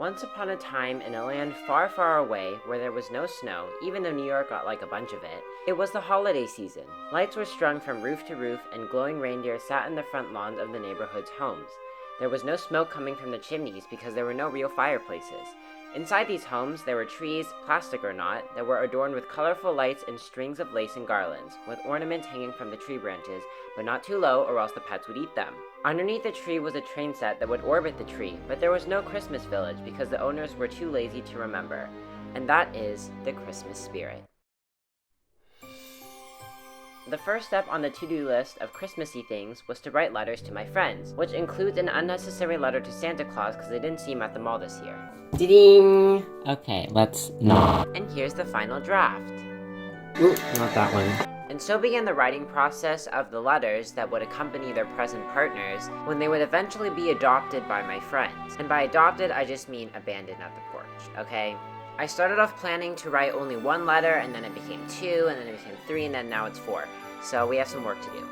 Once upon a time, in a land far, far away, where there was no snow, even though New York got like a bunch of it was the holiday season. Lights were strung from roof to roof, and glowing reindeer sat in the front lawns of the neighborhood's homes. There was no smoke coming from the chimneys because there were no real fireplaces. Inside these homes, there were trees, plastic or not, that were adorned with colorful lights and strings of lace and garlands, with ornaments hanging from the tree branches, but not too low or else the pets would eat them. Underneath the tree was a train set that would orbit the tree, but there was no Christmas village because the owners were too lazy to remember. And that is the Christmas spirit. The first step on the to-do list of Christmassy things was to write letters to my friends, which includes an unnecessary letter to Santa Claus because I didn't see him at the mall this year. Ding! Okay, let's not. And here's the final draft. Ooh, not that one. And so began the writing process of the letters that would accompany their present partners when they would eventually be adopted by my friends. And by adopted, I just mean abandoned at the porch, okay? I started off planning to write only one letter, and then it became 2, and then it became 3, and then now it's 4. So we have some work to do.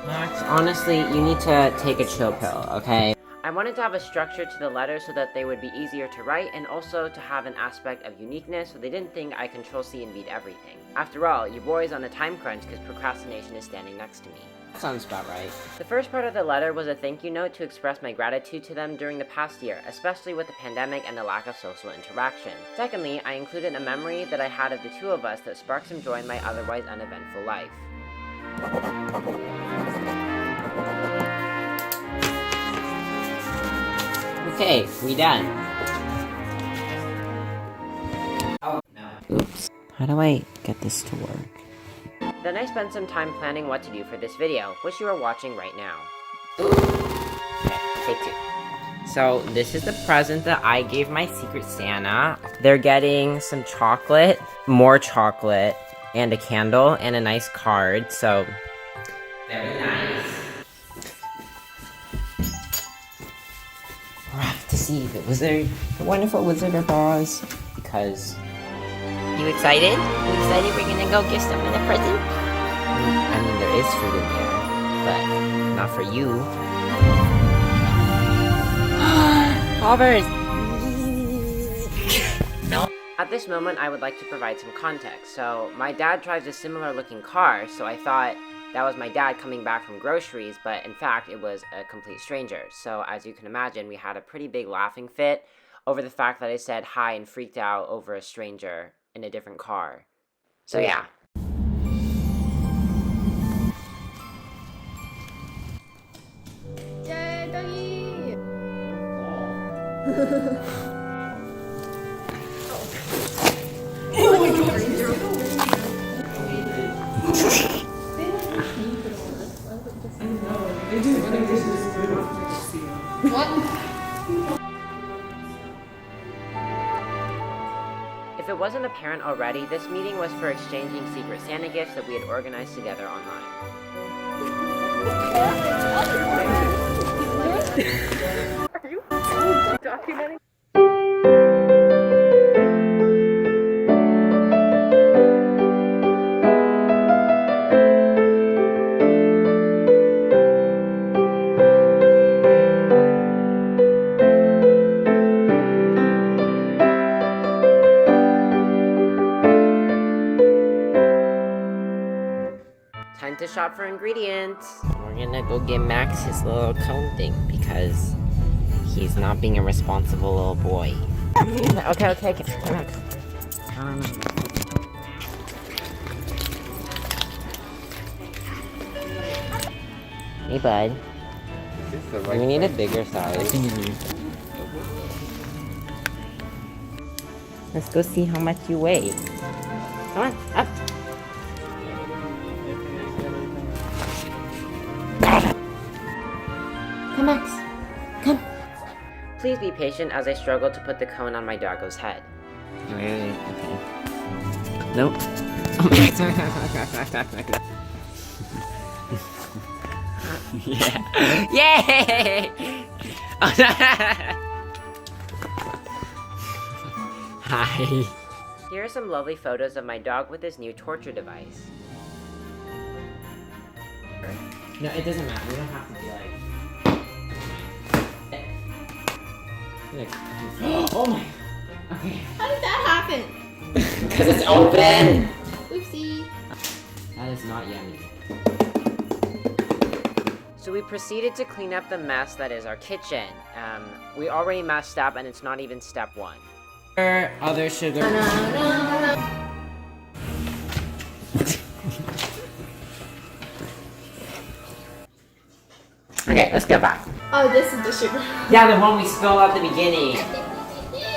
Max, honestly, you need to take a chill pill, okay? I wanted to have a structure to the letters so that they would be easier to write, and also to have an aspect of uniqueness so they didn't think I Control-C and read everything. After all, your boy's on a time crunch because procrastination is standing next to me. Sounds about right. The first part of the letter was a thank you note to express my gratitude to them during the past year, especially with the pandemic and the lack of social interaction. Secondly, I included a memory that I had of the two of us that sparked some joy in my otherwise uneventful life. Okay, we done. Oh, no. Oops. How do I get this to work? Then I spent some time planning what to do for this video, which you are watching right now. Okay, take 2. So, this is the present that I gave my Secret Santa. They're getting some chocolate, more chocolate, and a candle, and a nice card, so... very nice. We're off to see the wizard, the wonderful Wizard of Oz, because... You excited? You excited we're gonna go get some of the present? I mean, there is food in there, but not for you. Hoppers! No. At this moment, I would like to provide some context. So, my dad drives a similar looking car, so I thought that was my dad coming back from groceries, but in fact, it was a complete stranger. So, as you can imagine, we had a pretty big laughing fit over the fact that I said hi and freaked out over a stranger in a different car. So yeah. Yay, doggy! Oh my god! What? If it wasn't apparent already, this meeting was for exchanging Secret Santa gifts that we had organized together online. Are you documenting? Time to shop for ingredients. We're gonna go get Max his little cone thing because he's not being a responsible little boy. Okay. Max. Hey, bud. We need a bigger size. Let's go see how much you weigh. Come on, up. Come, Max. Come. Please be patient as I struggle to put the cone on my doggo's head. Okay. Nope. Yeah. Yay! Hi. Here are some lovely photos of my dog with his new torture device. No, it doesn't matter. We don't have to be like... Oh my. Okay. How did that happen? Because it's open. Oopsie. That is not yummy. So we proceeded to clean up the mess that is our kitchen. We already messed up and it's not even step 1. Other sugar. Okay, let's go back. Oh, this is the sugar. Yeah, the one we spilled at the beginning.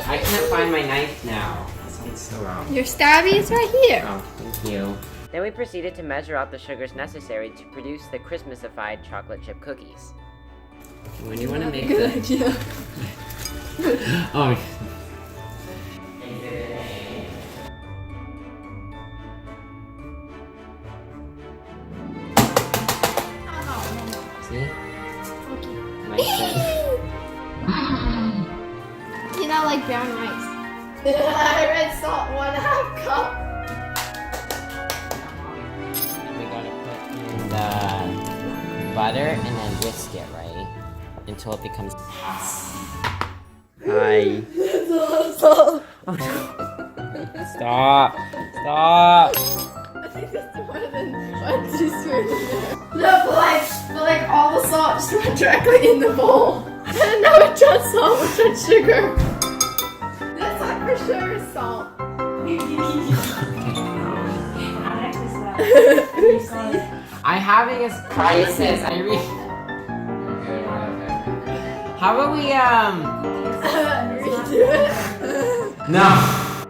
I can't find my knife now. That sounds so wrong. Your stabby is right here. Oh, thank you. Then we proceeded to measure out the sugars necessary to produce the Christmasified chocolate chip cookies. When you want to make Good idea. Oh. See? Nice and... You know, like brown rice. Red salt, 1/2 cup. We gotta put in the butter and then whisk it, right? Until it becomes... Hi. Stop. Stop. I think that's more than 1 teaspoon in there. No, but like all the salt just went directly in the bowl. And now it just salt with that sugar. That's not for sure is salt. I'm having a crisis. How about we Redo it. No.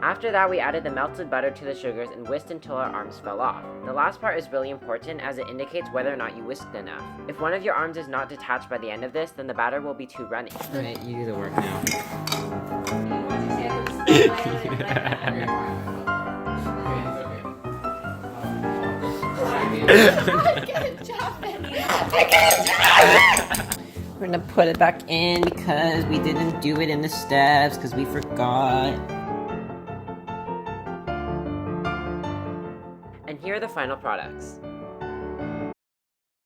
After that, we added the melted butter to the sugars and whisked until our arms fell off. The last part is really important as it indicates whether or not you whisked enough. If one of your arms is not detached by the end of this, then the batter will be too runny. Alright, you do the work now. We're gonna put it back in because we didn't do it in the steps because we forgot. And here are the final products.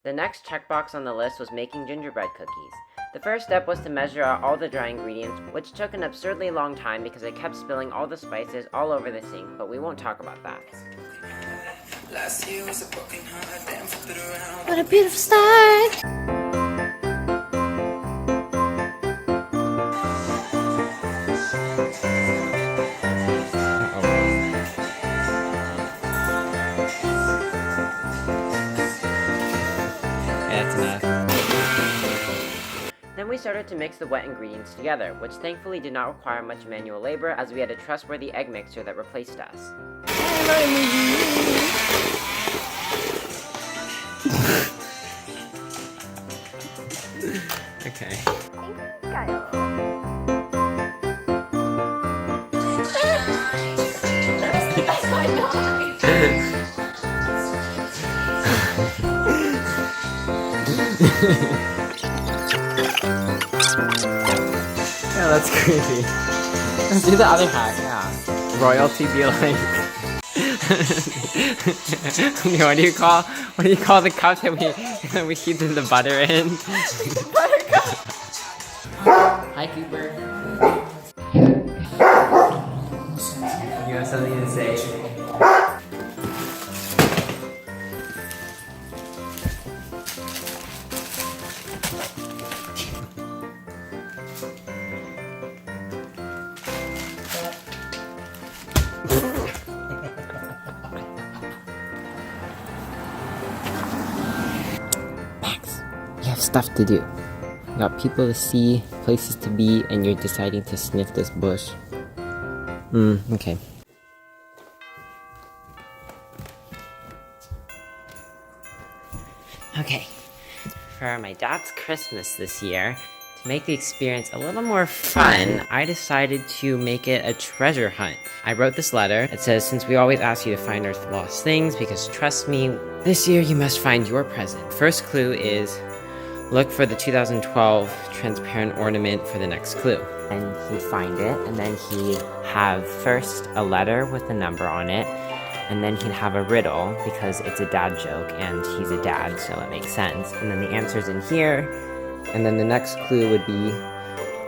The next checkbox on the list was making gingerbread cookies. The first step was to measure out all the dry ingredients, which took an absurdly long time because I kept spilling all the spices all over the sink, but we won't talk about that. What a beautiful start. Then we started to mix the wet ingredients together, which thankfully did not require much manual labor as we had a trustworthy egg mixer that replaced us. Okay. Yeah, that's creepy. Let's do the other hack, yeah. Royalty be like... what do you call the cups that we keep the butter in? Butter cup. Hi, Cooper. You have something to say? Max, you have stuff to do. You got people to see, places to be, and you're deciding to sniff this bush. Okay. Okay. For my dad's Christmas this year, to make the experience a little more fun, I decided to make it a treasure hunt. I wrote this letter. It says, since we always ask you to find our lost things, because trust me, this year you must find your present. First clue is, look for the 2012 transparent ornament for the next clue. And he'd find it, and then he'd have first a letter with a number on it, and then he'd have a riddle, because it's a dad joke, and he's a dad, so it makes sense. And then the answer's in here, and then the next clue would be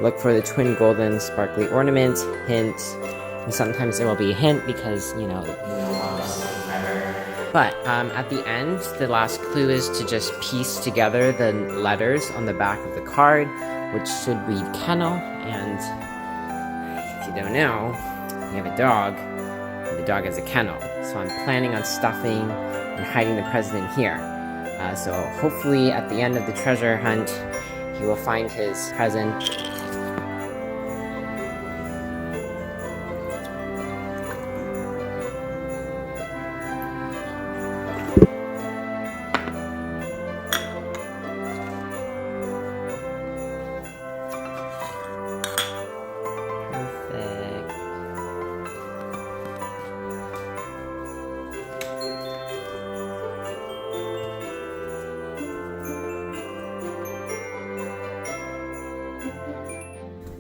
Look for the twin golden sparkly ornaments, hint, and sometimes there will be a hint because, you know, but at the end, the last clue is to just piece together the letters on the back of the card, which should read kennel, and if you don't know, you have a dog, and the dog has a kennel. So I'm planning on stuffing and hiding the president here. So hopefully at the end of the treasure hunt, he will find his present.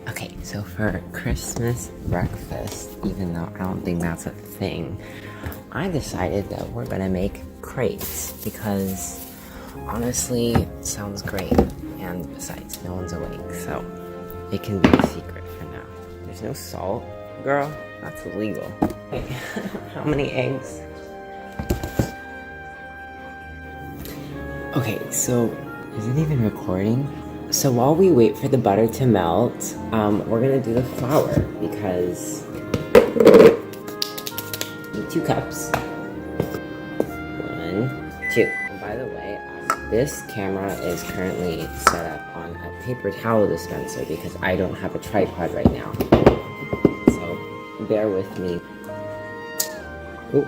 Okay, so for Christmas breakfast, even though I don't think that's a thing, I decided that we're gonna make crepes because honestly, it sounds great. And besides, no one's awake, so it can be a secret for now. There's no salt, girl. That's illegal. Wait, how many eggs? Okay, so is it even recording? So while we wait for the butter to melt, we're gonna do the flour because need 2 cups. 1, 2. And by the way, this camera is currently set up on a paper towel dispenser because I don't have a tripod right now. So bear with me. Ooh.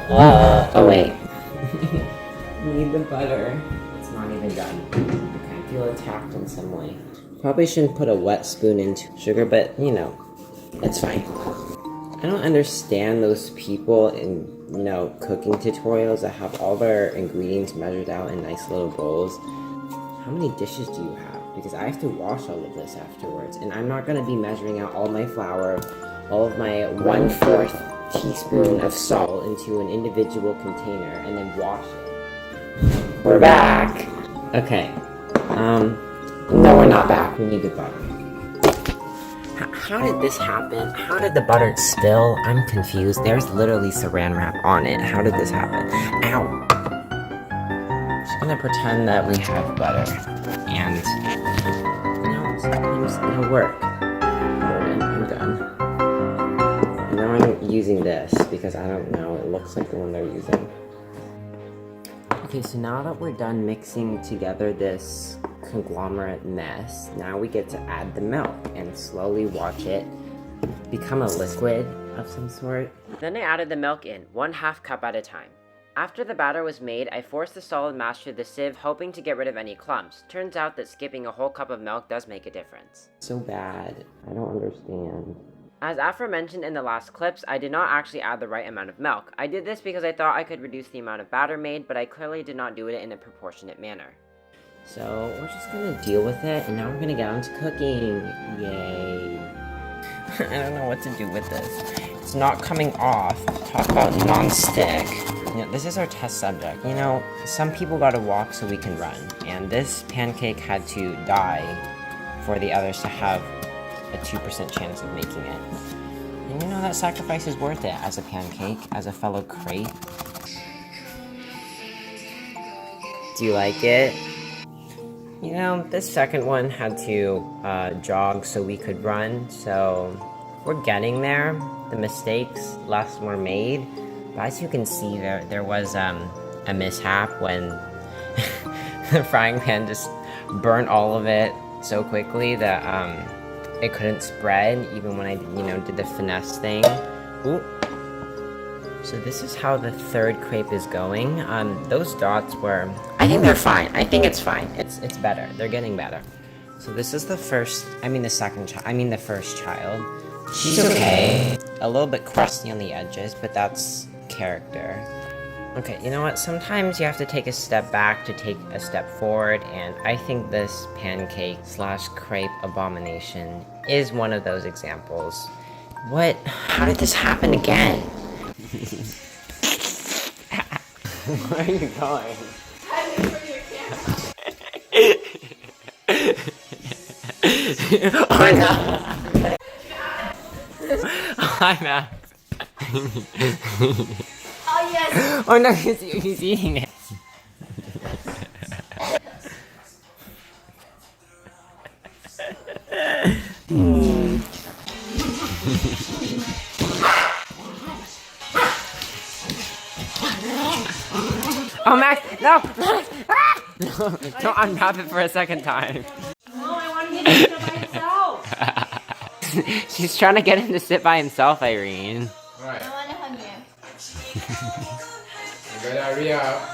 Oh wait. Need the butter. It's not even done. Okay, I feel attacked in some way. Probably shouldn't put a wet spoon into sugar, but you know, it's fine. I don't understand those people in, you know, cooking tutorials that have all their ingredients measured out in nice little bowls. How many dishes do you have? Because I have to wash all of this afterwards, and I'm not gonna be measuring out all my flour, all of my 1/4 teaspoon of salt into an individual container and then wash it. We're back! Okay. No, we're not back. We need the butter. How did this happen? How did the butter spill? I'm confused. There's literally saran wrap on it. How did this happen? Ow! Just gonna pretend that we have butter. And, you know, sometimes it'll work. I'm done. Now I'm using this because I don't know. It looks like the one they're using. Okay, so now that we're done mixing together this conglomerate mess, now we get to add the milk and slowly watch it become a liquid of some sort. Then I added the milk in, 1/2 cup at a time. After the batter was made, I forced the solid mass through the sieve, hoping to get rid of any clumps. Turns out that skipping a whole cup of milk does make a difference. So bad. I don't understand. As aforementioned in the last clips, I did not actually add the right amount of milk. I did this because I thought I could reduce the amount of batter made, but I clearly did not do it in a proportionate manner. So we're just gonna deal with it, and now we're gonna get on to cooking. Yay. I don't know what to do with this. It's not coming off. Talk about non-stick. You know, this is our test subject. You know, some people gotta walk so we can run, and this pancake had to die for the others to have a 2% chance of making it. And you know, that sacrifice is worth it as a pancake, as a fellow crepe. Do you like it? You know, this second one had to jog so we could run, so we're getting there. The mistakes, less were made. But as you can see, there was a mishap when the frying pan just burnt all of it so quickly that it couldn't spread even when I, you know, did the finesse thing. Ooh. So this is how the third crepe is going. Those dots were, I think they're fine. I think it's fine. It's better. They're getting better. So this is the first, the first child. She's okay. A little bit crusty on the edges, but that's character. Okay, you know what? Sometimes you have to take a step back to take a step forward, and I think this pancake / crepe abomination is one of those examples. What? How did this happen again? Where are you going? I'm in front of your camera. Oh no! Hi, Max. Oh yes. Oh no, he's eating it. Oh, Max! No! Max! Ah! No, don't unwrap it for a second time. No, I want to get him by himself. She's trying to get him to sit by himself, Irene. Right. I want to hug you. You gotta hurry up.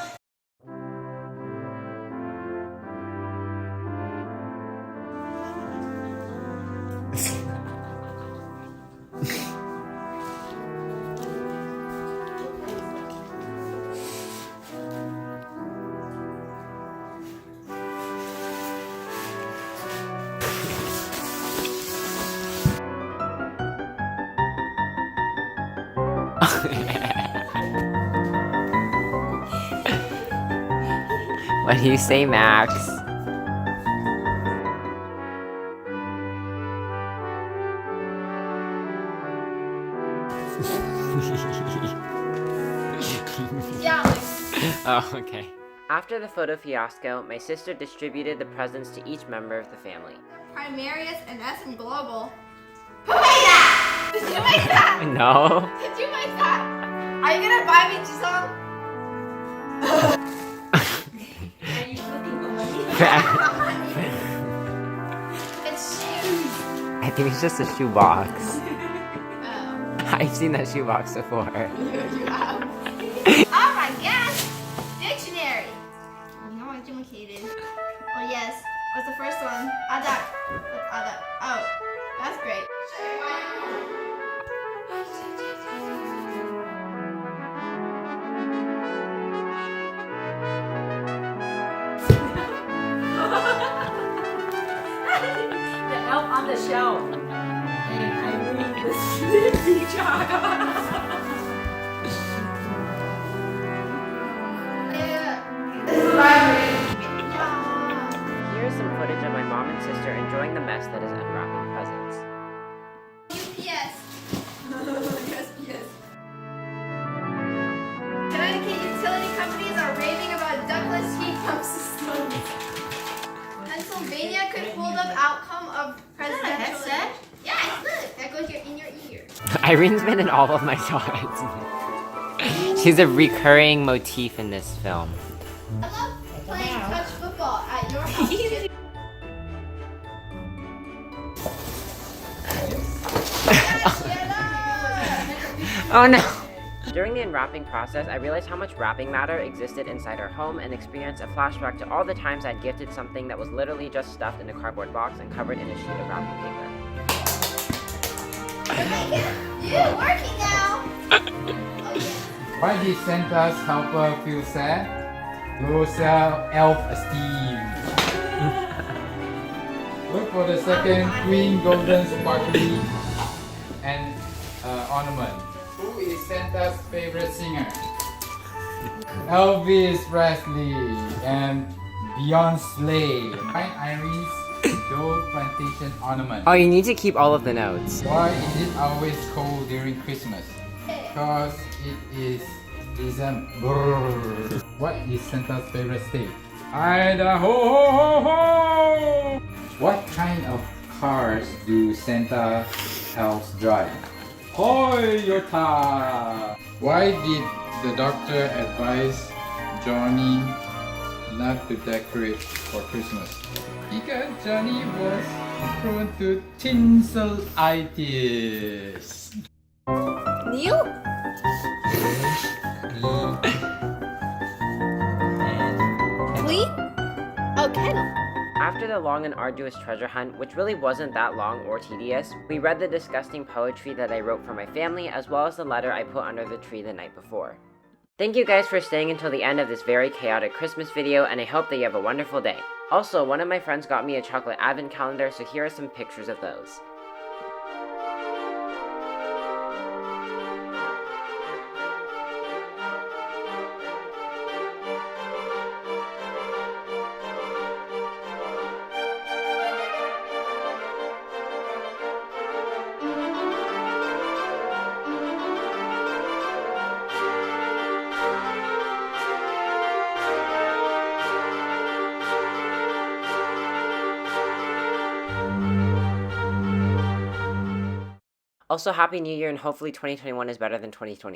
What do you say, Max? Yeah. Oh, okay. After the photo fiasco, my sister distributed the presents to each member of the family. Primarius and SM Global. Who made that? Did you make that? No. Did you make that? Are you gonna buy me some? Are you flipping the money? It's shoes. I think it's just a shoebox. Oh, I've seen that shoebox before. you have. Oh my gosh! Dictionary. No, I duplicated. Oh yes. What's the first one? Ada. What's Ada? Oh, that's great. The elf on the shelf. And I read the Snoopy child. Here is some footage of my mom and sister enjoying the mess that is unwrapping presents. UPS. USPS. Connecticut utility companies are raving about Douglas heat pump systems. Pennsylvania could hold up outcome of presidential. Yeah, it's good. That goes in your ear. Irene's been in all of my thoughts. She's a recurring motif in this film. I love playing touch football at your house. Oh no! During the unwrapping process, I realized how much wrapping matter existed inside our home and experienced a flashback to all the times I'd gifted something that was literally just stuffed in a cardboard box and covered in a sheet of wrapping paper. You working now? Oh yeah. Why did Santa's helper feel sad? Low self-esteem. Look for the second green golden sparkly and ornament. Who is Santa's favorite singer? Elvis Presley and Beyonce. Find Irene's gold plantation ornament. Oh, you need to keep all of the notes. Why is it always cold during Christmas? Because it is December. What is Santa's favorite state? Idaho! What kind of cars do Santa elves drive? Toyota! Why did the doctor advise Johnny not to decorate for Christmas? Because Johnny was prone to tinselitis. Neil? Clean? Oh, Kendall. After the long and arduous treasure hunt, which really wasn't that long or tedious, we read the disgusting poetry that I wrote for my family, as well as the letter I put under the tree the night before. Thank you guys for staying until the end of this very chaotic Christmas video, and I hope that you have a wonderful day. Also, one of my friends got me a chocolate advent calendar, so here are some pictures of those. Also, Happy New Year, and hopefully 2021 is better than 2020.